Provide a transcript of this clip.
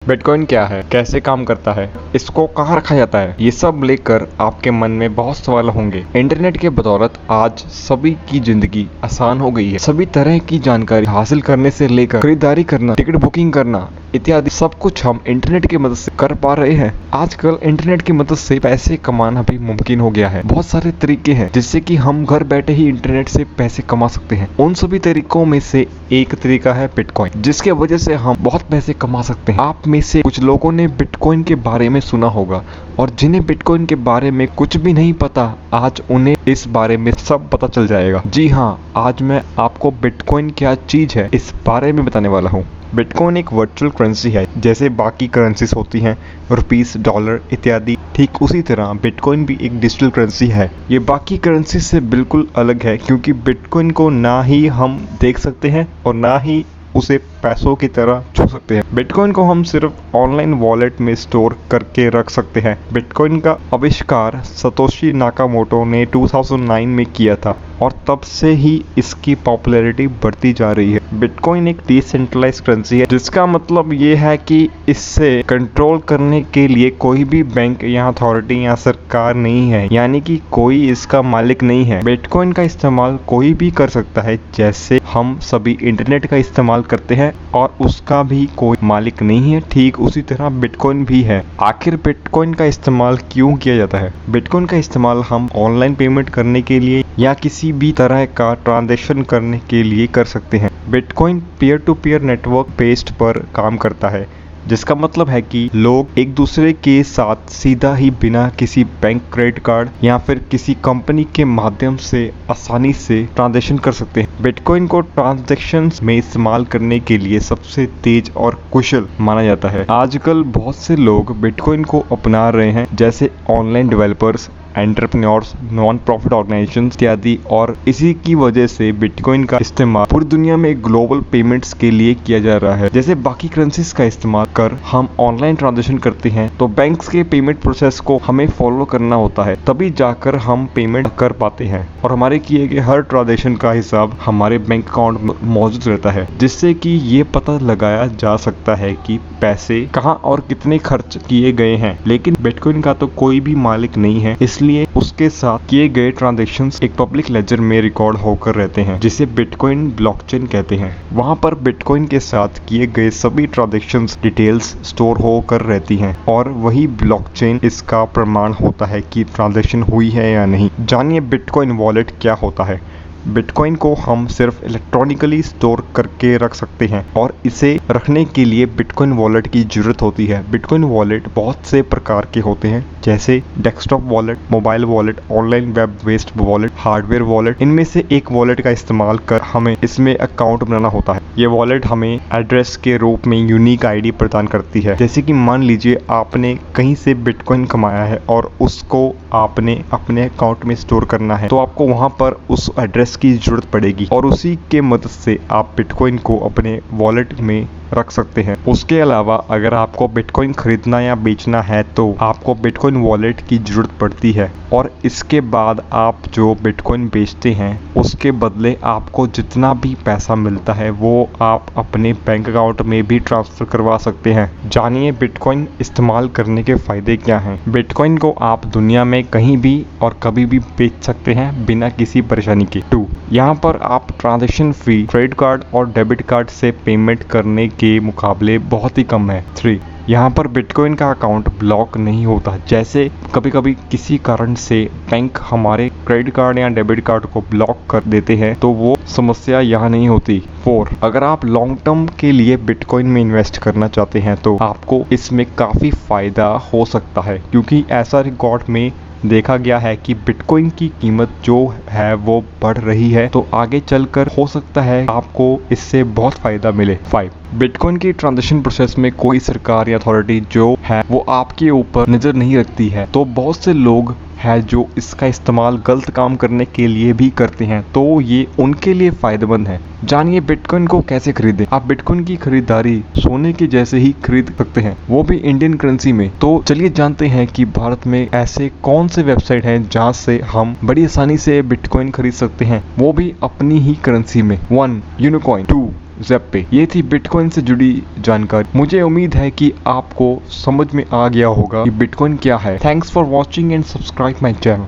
Bitcoin क्या है, कैसे काम करता है, इसको कहाँ रखा जाता है, ये सब लेकर आपके मन में बहुत सवाल होंगे। इंटरनेट के बदौलत आज सभी की जिंदगी आसान हो गई है। सभी तरह की जानकारी हासिल करने से लेकर खरीदारी करना, टिकट बुकिंग करना इत्यादि सब कुछ हम इंटरनेट की मदद से कर पा रहे हैं। आजकल इंटरनेट की मदद से पैसे कमाना भी मुमकिन हो गया है। बहुत सारे तरीके हैं जिससे कि हम घर बैठे ही इंटरनेट से पैसे कमा सकते हैं। उन सभी तरीकों में से एक तरीका है बिटकॉइन, जिसके वजह से हम बहुत पैसे कमा सकते हैं। आप में से कुछ लोगों ने बिटकॉइन के बारे में सुना होगा और जिन्हें बिटकॉइन के बारे में कुछ भी नहीं पता, आज उन्हें इस बारे में सब पता चल जाएगा। जी हाँ, आज मैं आपको बिटकॉइन क्या चीज है इस बारे में बताने वाला हूँ। बिटकॉइन एक वर्चुअल करेंसी है, जैसे बाकी करेंसीज होती हैं रुपीस, डॉलर इत्यादि, ठीक उसी तरह बिटकॉइन भी एक डिजिटल करेंसी है। ये बाकी करेंसी से बिल्कुल अलग है क्योंकि बिटकॉइन को ना ही हम देख सकते हैं और ना ही उसे पैसों की तरह छू सकते हैं। बिटकॉइन को हम सिर्फ ऑनलाइन वॉलेट में स्टोर करके रख सकते हैं। बिटकॉइन का आविष्कार सतोशी नाकामोटो ने 2009 में किया था और तब से ही इसकी पॉपुलैरिटी बढ़ती जा रही है। बिटकॉइन एक डिसेंट्रलाइज्ड करेंसी है, जिसका मतलब ये है कि इससे कंट्रोल करने के लिए कोई भी बैंक या अथॉरिटी या सरकार नहीं है, यानी कि कोई इसका मालिक नहीं है। बिटकॉइन का इस्तेमाल कोई भी कर सकता है, जैसे हम सभी इंटरनेट का इस्तेमाल करते हैं और उसका भी कोई मालिक नहीं है, ठीक उसी तरह बिटकॉइन भी है। आखिर बिटकॉइन का इस्तेमाल क्यों किया जाता है? बिटकॉइन का इस्तेमाल हम ऑनलाइन पेमेंट करने के लिए या किसी भी तरह का ट्रांजैक्शन करने के लिए कर सकते हैं। Bitcoin peer to peer network based पर काम करता है, जिसका मतलब है कि लोग एक दूसरे के साथ सीधा ही बिना किसी बैंक, क्रेडिट कार्ड या फिर किसी कंपनी के माध्यम से आसानी से ट्रांजैक्शन कर सकते हैं। बिटकॉइन को ट्रांजैक्शंस में इस्तेमाल करने के लिए सबसे तेज और कुशल माना जाता है। आजकल बहुत से लोग बिटकॉइन को अपना रहे हैं, जैसे online developers, entrepreneurs, non profit organisations इत्यादि, और इसी की वजह से बिटकॉइन का इस्तेमाल पूरी दुनिया में ग्लोबल पेमेंट्स के लिए किया जा रहा है। जैसे बाकी करेंसीज का इस्तेमाल कर हम ऑनलाइन ट्रांजैक्शन करते हैं तो बैंक्स के पेमेंट प्रोसेस को हमें फॉलो करना होता है, तभी जाकर हम पेमेंट कर पाते हैं और हमारे किए गए हर ट्रांजैक्शन का हिसाब हमारे बैंक अकाउंट में मौजूद रहता है, जिससे कि ये पता लगाया जा सकता है कि पैसे कहाँ और कितने खर्च किए गए हैं। लेकिन बिटकॉइन का तो कोई भी मालिक नहीं है, इसलिए उसके साथ किए गए ट्रांजैक्शंस एक पब्लिक लेजर में रिकॉर्ड होकर रहते हैं, जिसे बिटकॉइन ब्लॉकचेन कहते हैं। वहां पर बिटकॉइन के साथ किए गए सभी ट्रांजैक्शंस डिटेल्स स्टोर होकर रहती हैं और वही ब्लॉकचेन इसका प्रमाण होता है कि ट्रांजैक्शन हुई है या नहीं। जानिए बिटकॉइन वॉलेट क्या होता है। बिटकॉइन को हम सिर्फ इलेक्ट्रॉनिकली स्टोर करके रख सकते हैं और इसे रखने के लिए बिटकॉइन वॉलेट की जरूरत होती है। बिटकॉइन वॉलेट बहुत से प्रकार के होते हैं, जैसे desktop wallet, mobile wallet, online web based wallet, hardware wallet. इनमें से एक वॉलेट का इस्तेमाल कर हमें इसमें अकाउंट बनाना होता है। ये वॉलेट हमें एड्रेस के रूप में यूनिक आईडी प्रदान करती है। जैसे कि मान लीजिए आपने कहीं से बिटकॉइन कमाया है और उसको आपने अपने अकाउंट में स्टोर करना है, तो आपको वहां पर उस एड्रेस की जरूरत पड़ेगी और उसी के मदद से आप बिटकॉइन को अपने वॉलेट में रख सकते हैं। उसके अलावा अगर आपको बिटकॉइन खरीदना या बेचना है तो आपको बिटकॉइन वॉलेट की जरूरत पड़ती है और इसके बाद आप जो बिटकॉइन बेचते हैं उसके बदले आपको जितना भी पैसा मिलता है वो आप अपने बैंक अकाउंट में भी ट्रांसफर करवा सकते हैं। जानिए बिटकॉइन इस्तेमाल करने के फायदे क्या हैं। बिटकॉइन को आप दुनिया में कहीं भी और कभी भी बेच सकते हैं बिना किसी परेशानी के। 2, यहाँ पर आप ट्रांजैक्शन फी क्रेडिट कार्ड और डेबिट कार्ड से पेमेंट करने के मुकाबले बहुत ही कम है। 3, यहाँ पर बिटकॉइन का अकाउंट ब्लॉक नहीं होता। जैसे कभी कभी किसी कारण से बैंक हमारे क्रेडिट कार्ड या डेबिट कार्ड को ब्लॉक कर देते हैं तो वो समस्या यहाँ नहीं होती। 4, अगर आप लॉन्ग टर्म के लिए बिटकॉइन में इन्वेस्ट करना चाहते हैं तो आपको इसमें काफ़ी फायदा हो सकता है, क्योंकि ऐसा रिकॉर्ड में देखा गया है कि बिटकॉइन की कीमत जो है वो बढ़ रही है, तो आगे चलकर हो सकता है आपको इससे बहुत फायदा मिले। 5, बिटकॉइन की ट्रांजैक्शन प्रोसेस में कोई सरकार या अथॉरिटी जो है वो आपके ऊपर नज़र नहीं रखती है, तो बहुत से लोग हैं जो इसका इस्तेमाल गलत काम करने के लिए भी करते हैं, तो ये उनके लिए फायदेमंद है। जानिए बिटकॉइन को कैसे खरीदें। आप बिटकॉइन की खरीदारी सोने के जैसे ही खरीद सकते हैं, वो भी इंडियन करेंसी में। तो चलिए जानते हैं कि भारत में ऐसे कौन से वेबसाइट हैं जहां से हम बड़ी आसानी से बिटकॉइन खरीद सकते हैं, वो भी अपनी ही करेंसी में। 1, यूनिकॉइन। 2, ज़ेप पे। ये थी बिटकॉइन से जुड़ी जानकारी। मुझे उम्मीद है कि आपको समझ में आ गया होगा कि बिटकॉइन क्या है। Thanks for watching and subscribe my channel.